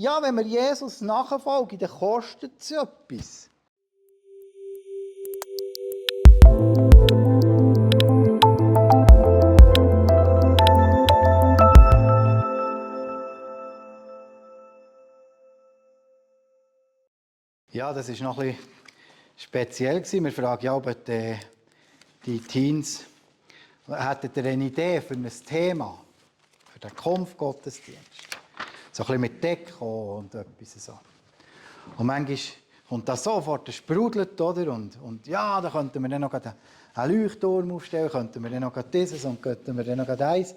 ja, wenn wir Jesus nachfolgen, dann kostet es etwas. Ja, das war noch ein bisschen speziell. Wir fragen ja, ob die Teens hätten eine Idee für ein Thema, für den Kampfgottesdienst. So ein bisschen mit Deko und etwas so. Und manchmal kommt das sofort, das sprudelt, oder? Und ja, da könnten wir dann noch einen Leuchtturm aufstellen, könnten wir dann noch dieses und könnten wir dann noch eins.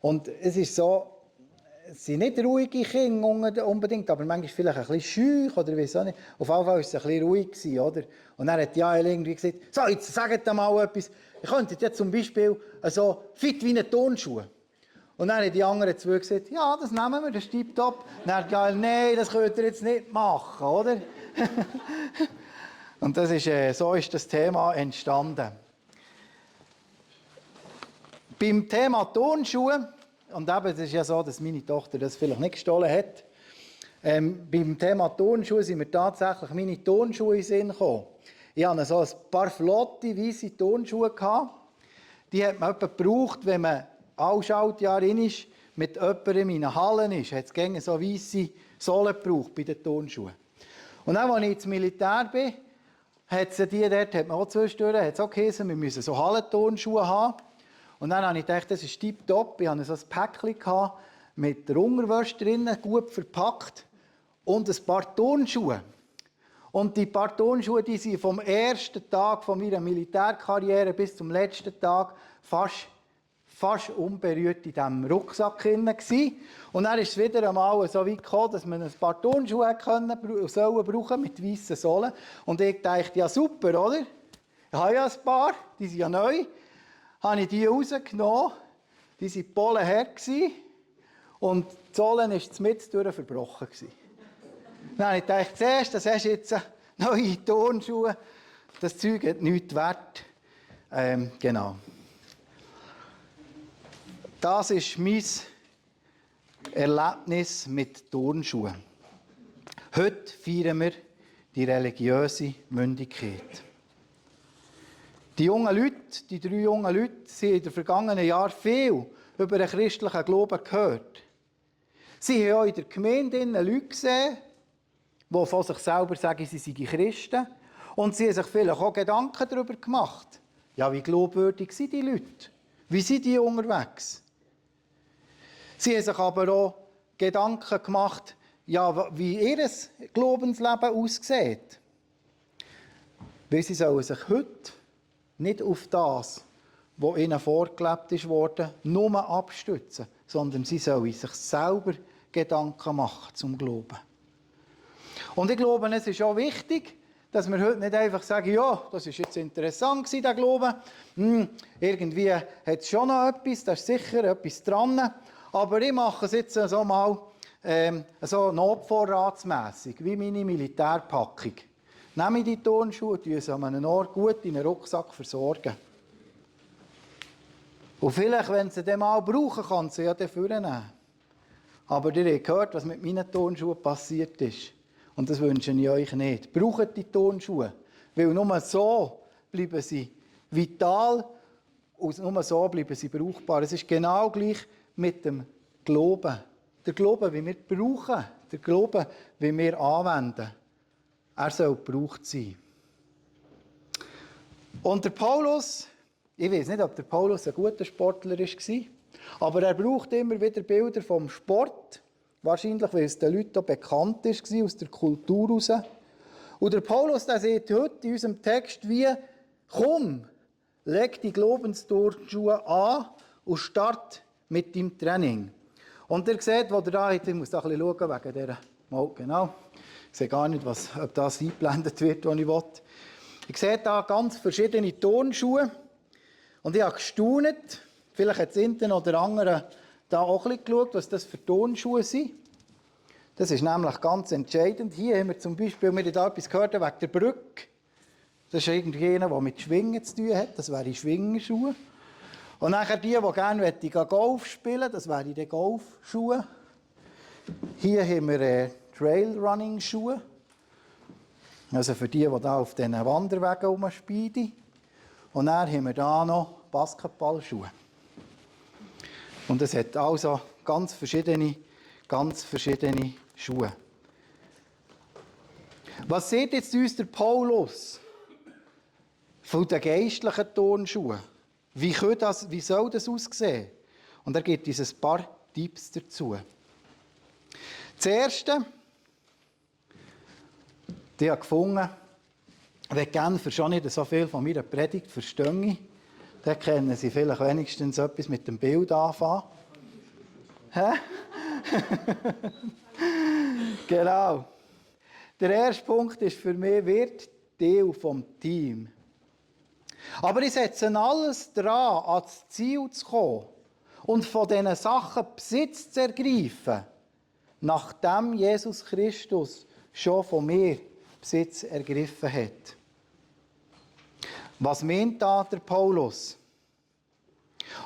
Und es ist so, es sind nicht ruhige Kinder unbedingt, aber manchmal vielleicht ein bisschen scheu oder weiss auch nicht. Auf jeden Fall war es ein bisschen ruhig gewesen, oder? Und dann hat Jael irgendwie gesagt, so, jetzt sagt mal etwas. Ihr könntet jetzt zum Beispiel so fit wie eine Turnschuhe. Und dann haben die anderen zwei gesagt, ja, das nehmen wir, das ist tipptopp. Dann hat Jael, nein, das könnt ihr jetzt nicht machen, oder? Und das ist, so ist das Thema entstanden. Beim Thema Turnschuhe, und eben, es ist ja so, dass meine Tochter das vielleicht nicht gestohlen hat. Beim Thema Turnschuhe sind mir tatsächlich meine Turnschuhe in den Sinn gekommen. Ich hatte so ein paar flotte, weisse Turnschuhe gehabt. Die hat man etwa gebraucht, wenn man alle Schaltjahre ist, mit jemandem in einer Halle ist. Hat es gerne so weisse Sohlen gebraucht bei den Turnschuhen. Und dann, als ich ins Militär bin, hat man auch zwischendurch, hat es auch geheißen, wir müssen so Hallenturnschuhe haben. Und dann habe ich gedacht, das ist tipptopp. Ich hatte so ein Päckchen mit der Unterwäsche drin, gut verpackt. Und ein paar Turnschuhe. Und die paar Turnschuhe, die sind vom ersten Tag von meiner Militärkarriere bis zum letzten Tag fast unberührt in diesem Rucksack drin. Und dann ist es wieder einmal so weit gekommen, dass man ein paar Turnschuhe brauchen mit weißen Sohlen. Und ich dachte, ja super, oder? Ich habe ja ein paar, die sind ja neu. Habe ich die rausgenommen, die waren polenhart und die Sohle war mitten verbrochen. Dann habe ich gedacht, zuerst, das hast du jetzt neue Turnschuhe, das Zeug hat nichts wert. Genau. Das ist mein Erlebnis mit Turnschuhen. Heute feiern wir die religiöse Mündigkeit. Die jungen Leute, die 3 jungen Leute, haben in den vergangenen Jahren viel über den christlichen Glauben gehört. Sie haben auch in der Gemeinde Leute gesehen, die von sich selber sagen, sie seien Christen. Und sie haben sich vielleicht auch Gedanken darüber gemacht. Ja, wie glaubwürdig sind die Leute? Wie sind die unterwegs? Sie haben sich aber auch Gedanken gemacht, ja, wie ihr Glaubensleben aussieht. Weil sie sollen sich heute nicht auf das, was ihnen vorgelebt wurde, nur abstützen, sondern sie sollen sich selber Gedanken machen zum Glauben. Und ich glaube, es ist auch wichtig, dass wir heute nicht einfach sagen, ja, das ist jetzt interessant der Glaube. Irgendwie hat es schon noch etwas, da ist sicher etwas dran. Aber ich mache es jetzt so mal so notvorratsmässig, wie meine Militärpackung. Nehme ich die Turnschuhe und tue sie an einem Ort gut in einen Rucksack versorgen. Und vielleicht, wenn sie den mal brauchen, kann sie ja dann vornehmen. Aber ihr habt gehört, was mit meinen Turnschuhen passiert ist. Und das wünsche ich euch nicht. Braucht die Turnschuhe, weil nur so bleiben sie vital und nur so bleiben sie brauchbar. Es ist genau gleich mit dem Glauben. Der Glaube, wie wir brauchen, der Glaube, wie wir anwenden. Er soll gebraucht sein. Und der Paulus, ich weiß nicht, ob der Paulus ein guter Sportler war, aber er braucht immer wieder Bilder vom Sport. Wahrscheinlich, weil es den Leuten auch bekannt war, aus der Kultur heraus. Und der Paulus, der sagt heute in unserem Text wie, komm, leg die Glaubensturnschuhe an und start mit deinem Training. Und ihr seht, wo ihr da habt, ich muss da ein bisschen schauen wegen dieser Mal, genau. Ich sehe gar nicht, ob das eingeblendet wird, was ich will. Ich sehe da ganz verschiedene Turnschuhe. Und ich habe gestaunt, vielleicht hat das eine oder andere da auch ein bisschen geschaut, was das für Turnschuhe sind. Das ist nämlich ganz entscheidend. Hier haben wir zum Beispiel, wir haben da etwas gehört wegen der Brücke. Das ist irgendjemand, der mit Schwingen zu tun hat. Das wären Schwingerschuhe. Und nachher die gerne Golf spielen, das wären die Golfschuhe. Hier haben wir Trailrunning-Schuhe. Also für die hier auf diesen Wanderwegen rumspielen. Und dann haben wir hier noch Basketballschuhe. Und es hat also ganz verschiedene Schuhe. Was sieht jetzt uns der Paulus von den geistlichen Turnschuhen? Wie soll das aussehen? Und er gibt uns ein paar Tipps dazu. Das Erste, ich habe gefunden, wenn Genfer schon nicht so viel von meiner Predigt verstehen, dann können sie vielleicht wenigstens etwas mit dem Bild anfangen. Hä? Genau. Der erste Punkt ist für mich, wird Teil vom Team. Aber ich setze alles daran, ans Ziel zu kommen und von diesen Sachen Besitz zu ergreifen, nachdem Jesus Christus schon von mir Besitz ergriffen hat. Was meint da der Paulus?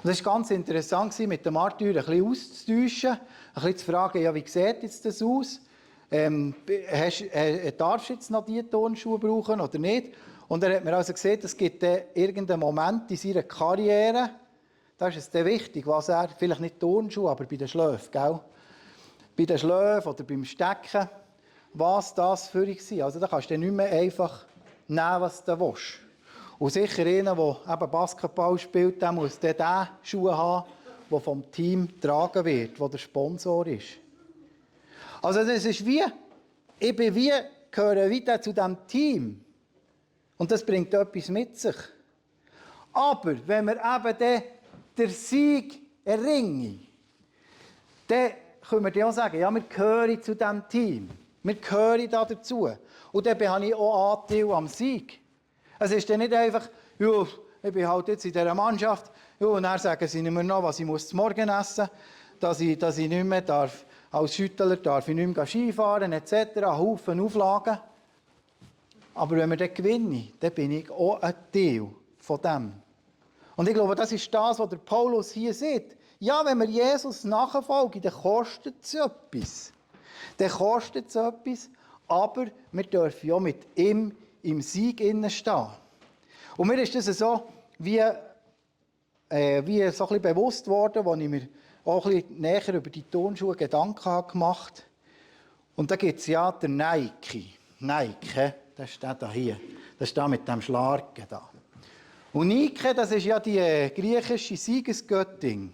Und es war ganz interessant, mit dem Arthur ein bisschen auszutauschen, ein bisschen zu fragen, ja, wie sieht jetzt das aus? Darfst du jetzt noch diese Turnschuhe brauchen oder nicht? Und er hat mir also gesehen, es gibt irgendeinen Moment in seiner Karriere, da ist es dann wichtig, was er, vielleicht nicht Turnschuhe, aber bei den Schläfen, gell? Bei den Schläfen oder beim Stecken, was das für dich war. Also da kannst du nicht mehr einfach nehmen, was du willst. Und sicher einer, der eben Basketball spielt, der muss dann den Schuh haben, der vom Team getragen wird, der der Sponsor ist. Also das ist wie, gehöre wieder zu diesem Team. Und das bringt etwas mit sich. Aber wenn wir eben den Sieg erringen, dann können wir dann auch sagen, ja, wir gehören zu diesem Team. Wir gehören da dazu. Und dann habe ich auch Anteil am Sieg. Es ist dann nicht einfach, ja, ich bin halt jetzt in dieser Mannschaft, ja, und dann sagen sie nicht mehr noch, was ich zum Morgen essen muss, dass ich nicht mehr darf, als Schüttler darf ich nicht mehr Skifahren etc., Haufen Auflagen. Aber wenn wir dann gewinnen, dann bin ich auch ein Teil von dem. Und ich glaube, das ist das, was der Paulus hier sieht. Ja, wenn wir Jesus nachfolgen, dann kostet es etwas. Dann kostet es etwas, aber wir dürfen ja mit ihm im Sieg stehen. Und mir ist das so wie so ein bisschen bewusst worden, als ich mir auch ein bisschen näher über die Turnschuhe Gedanken gemacht habe. Und da gibt es ja den Nike. Nike, das ist der hier. Das ist der mit dem Schlarken da. Und Nike, das ist ja die griechische Siegesgöttin.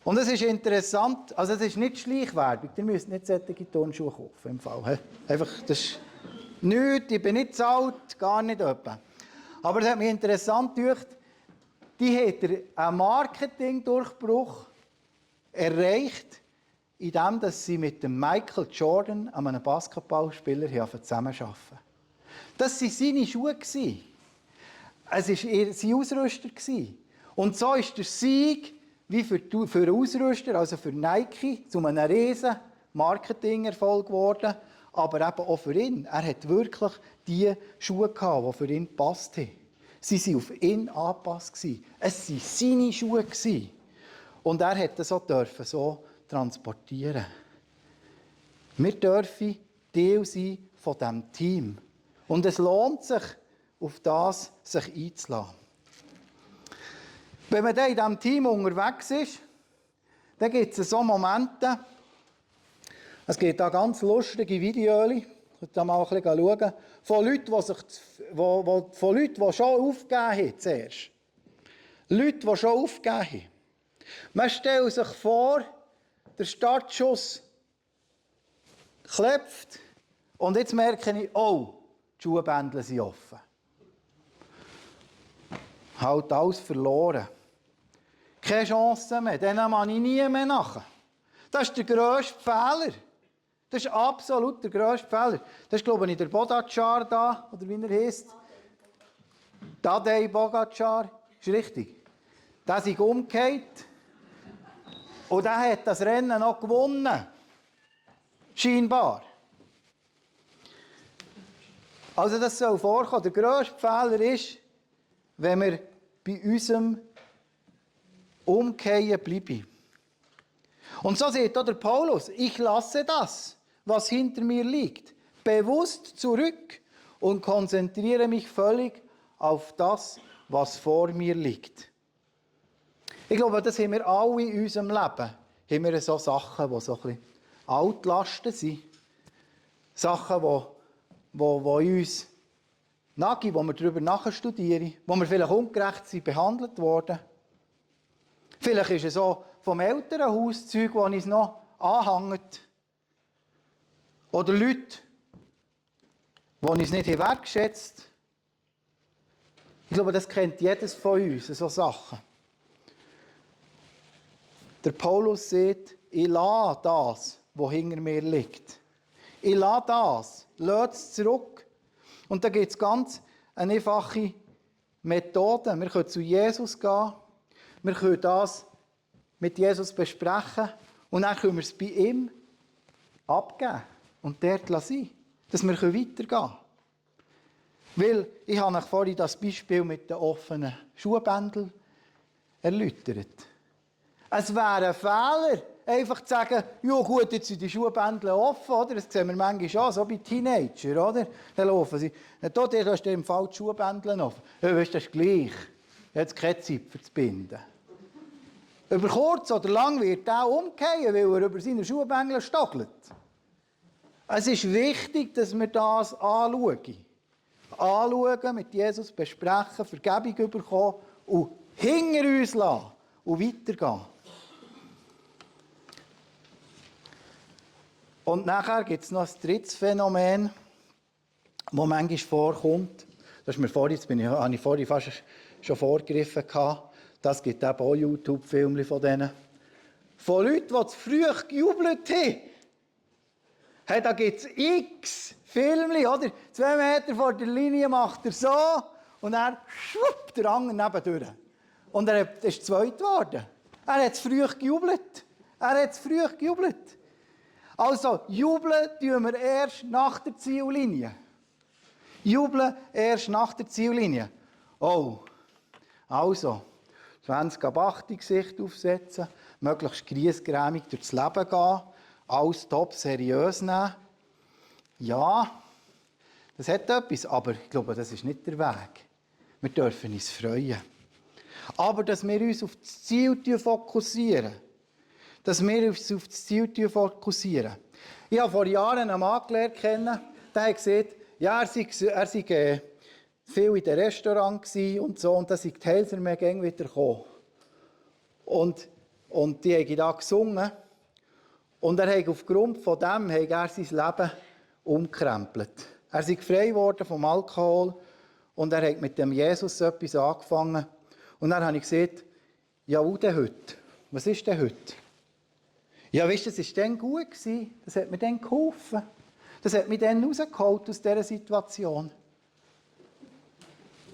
Und es ist interessant, also es ist nicht Schleichwerbung, ihr müsst nicht solche Turnschuhe kaufen im Fall. Einfach, das ist nichts, ich bin nicht zu alt, gar nicht etwa. Aber es hat mich interessant gedacht, die hat einen Marketing-Durchbruch erreicht, indem sie mit dem Michael Jordan, einem Basketballspieler, zusammenarbeiten. Das waren seine Schuhe. Es war sein Ausrüster. Und so ist der Sieg wie für den Ausrüster, also für Nike, zu einem riesen Marketing-Erfolg geworden, aber eben auch für ihn. Er hat wirklich die Schuhe gehabt, die für ihn gepasst haben. Sie waren auf ihn angepasst. Es waren seine Schuhe. Und er durfte das auch so transportieren. Wir dürfen Teil sein von diesem Team. Und es lohnt sich, auf das sich einzulassen. Wenn man dann in diesem Team unterwegs ist, dann gibt es so Momente, es gibt da ganz lustige Videos, ich kann da mal ein bisschen schauen, von Leuten, die schon aufgegeben haben zuerst. Leute, die schon aufgegeben haben. Man stellt sich vor, der Startschuss klopft und jetzt merke ich, oh, die Schuhbändel sind offen. Halt alles verloren. Keine Chance mehr, denen mache ich nie mehr nach. Das ist der grösste Fehler. Das ist absolut der grösste Fehler. Das ist, glaube ich, der Pogačar da, oder wie er heisst. Tadej Pogačar, ist richtig. Der ist umgekehrt. Und der hat das Rennen noch gewonnen. Scheinbar. Also das soll vorkommen. Der grösste Fehler ist, wenn wir bei unserem Umkehren bleiben. Und so sagt auch der Paulus, ich lasse das, was hinter mir liegt, bewusst zurück und konzentriere mich völlig auf das, was vor mir liegt. Ich glaube, das haben wir alle in unserem Leben. Haben wir so Sachen, die so ein bisschen Altlasten sind. Sachen, die uns nagen, wo wir darüber nachstudieren, wo wir vielleicht ungerecht sind behandelt worden. Vielleicht ist es auch vom Elternhaus Zeug, das uns noch anhängt. Oder Leute, die uns nicht wertgeschätzt haben. Ich glaube, das kennt jedes von uns, so Sachen. Der Paulus sagt, ich lasse das, was hinter mir liegt. Ich lasse das, lasse es zurück. Und da gibt es ganz eine einfache Methode. Wir können zu Jesus gehen, wir können das mit Jesus besprechen und dann können wir es bei ihm abgeben und dort lassen, dass wir weitergehen können. Weil, ich habe euch vorhin das Beispiel mit den offenen Schuhbändeln erläutert. Es wäre ein Fehler, einfach zu sagen, ja gut, jetzt sind die Schuhbändel offen, oder? Das sehen wir manchmal auch, so bei Teenagern, oder? Dann laufen sie, da hast du im Fall die Schuhbändel offen. Ja, weißt, das ist gleich. Jetzt keine Zeit für das Binden. Über kurz oder lang wird er umfallen, weil er über seine Schuhbändel stockelt. Es ist wichtig, dass wir das anschauen. Anschauen, mit Jesus besprechen, Vergebung bekommen und hinter uns lassen und weitergehen. Und nachher gibt es noch ein drittes Phänomen, das manchmal vorkommt. Das ist mir vorhin, habe ich vorhin fast schon vorgegriffen. Das gibt eben auch YouTube-Filme von denen. Von Leuten, die zu früh gejubelt haben. Hey, da gibt es x Filme, oder? 2 Meter vor der Linie macht er so und dann schwupp, der andere nebendurch. Und er ist zweit geworden. Er hat zu früh gejubelt. Also, jubeln tun wir erst nach der Ziellinie. Oh, also, 20 ab 8 Gesicht aufsetzen, möglichst griesgrämig durchs Leben gehen, alles top seriös nehmen. Ja, das hat etwas, aber ich glaube, das ist nicht der Weg. Wir dürfen uns freuen. Aber dass wir uns auf das Ziel fokussieren. Ich habe vor Jahren einen Mann gelernt, der hat gesagt, ja, er sei viel in den Restaurants und so, und da sei die Helfer gäng wieder gekommen. Und die haben da gesungen. Und er hat aufgrund von dem sein Leben umgekrempelt. Er ist frei geworden vom Alkohol und er hat mit dem Jesus etwas angefangen. Und dann habe ich gesagt, ja, und denn heute? Was ist denn heute? Ja, weißt du, das war dann gut. Das hat mir dann geholfen. Das hat mich dann rausgeholt aus dieser Situation.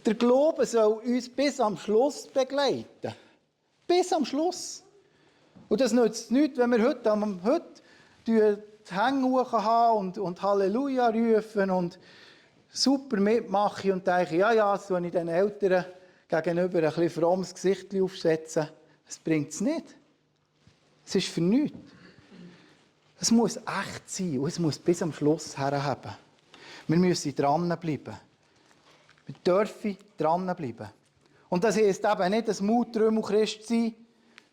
Der Glaube soll uns bis am Schluss begleiten. Bis am Schluss. Und das nützt nichts, wenn wir heute die Hänge hoch haben und Halleluja rufen und super mitmachen und denken, ja, so ich den Eltern gegenüber ein bisschen frommes Gesicht aufsetzen. Das bringt es nicht. Es ist für nichts. Es muss echt sein und es muss bis am Schluss herhaben. Wir müssen dranbleiben. Wir dürfen dranbleiben. Und das heisst eben nicht ein Muttrümmel-Christ sein,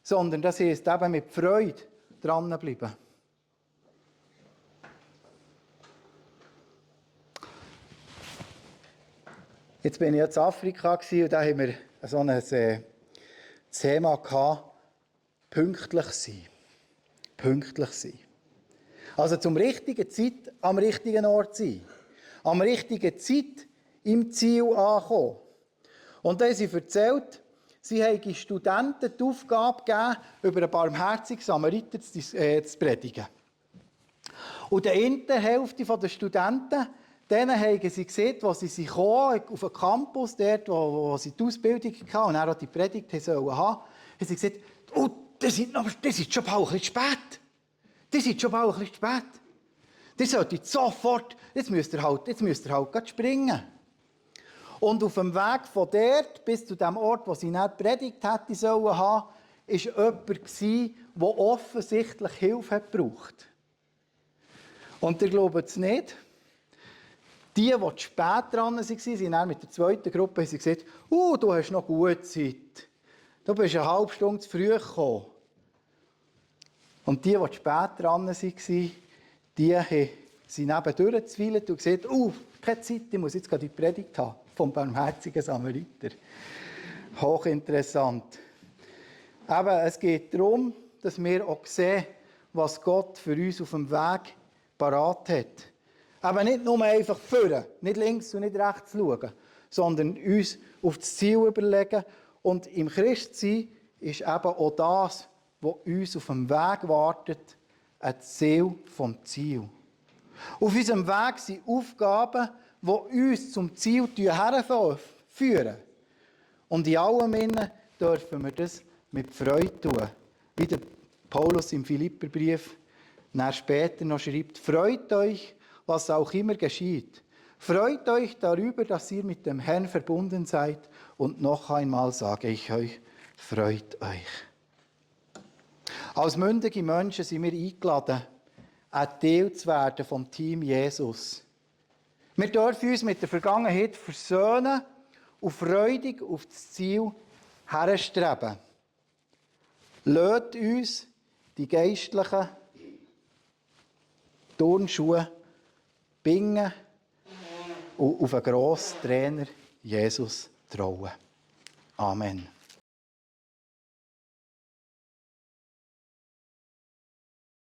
sondern das heisst eben mit Freude dranbleiben. Jetzt bin ich in Afrika und da haben wir so ein Thema gehabt, pünktlich sein. Pünktlich sein. Also zum richtigen Zeit am richtigen Ort sein. Am richtigen Zeit im Ziel ankommen. Und dann haben sie erzählt, sie haben Studenten die Aufgabe gegeben, über einen barmherzigen Samariter zu predigen. Und der eine Hälfte der Studenten, denen haben sie gesehen, wo sie kamen, auf den Campus, dort, wo sie die Ausbildung hatten und dann auch die Predigt haben sollen, haben sie gesagt, oh, die sind schon bald ein bisschen spät. Die sollten sofort, jetzt müsst ihr halt springen. Und auf dem Weg von dort bis zu dem Ort, wo sie dann die Predigt hätte sollen haben, jemand, der offensichtlich Hilfe hat gebraucht. Und ihr glaubt es nicht, die zu spät dran waren, sind dann mit der zweiten Gruppe gesagt, du hast noch gute Zeit. Du bist eine halbe Stunde zu früh gekommen. Und die zu spät dran waren, die sind nebendurch gezweifelt und gesagt, keine Zeit, ich muss jetzt gerade die Predigt haben vom barmherzigen Samariter. Hochinteressant. Aber es geht darum, dass wir auch sehen, was Gott für uns auf dem Weg parat hat. Aber nicht nur einfach führen, nicht links und nicht rechts schauen, sondern uns auf das Ziel überlegen. Und im Christsein ist eben auch das, was uns auf dem Weg wartet, ein Ziel vom Ziel. Auf unserem Weg sind Aufgaben, die uns zum Ziel herführen. Und in allem innen dürfen wir das mit Freude tun. Wie der Paulus im Philipperbrief später noch schreibt, freut euch, was auch immer geschieht. Freut euch darüber, dass ihr mit dem Herrn verbunden seid. Und noch einmal sage ich euch, freut euch. Als mündige Menschen sind wir eingeladen, ein Teil zu werden vom Team Jesus. Wir dürfen uns mit der Vergangenheit versöhnen und freudig auf das Ziel herstreben. Lasst uns die geistlichen Turnschuhe binden und auf einen grossen Trainer Jesus trauen. Amen.